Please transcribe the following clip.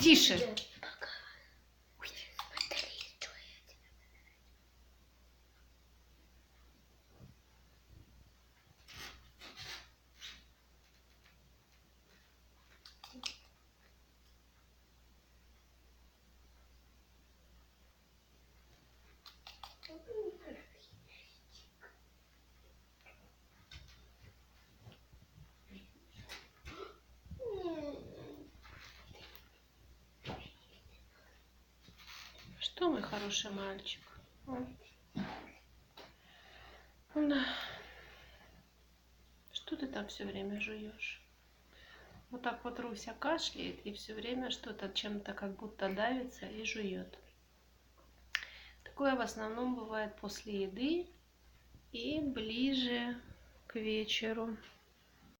Тише. Ой, смотри, что я тебе. Что, мой хороший мальчик? Да. Что ты там все время жуешь? Вот так вот Руся кашляет и все время что-то чем-то как будто давится и жует. Такое в основном бывает после еды и ближе к вечеру.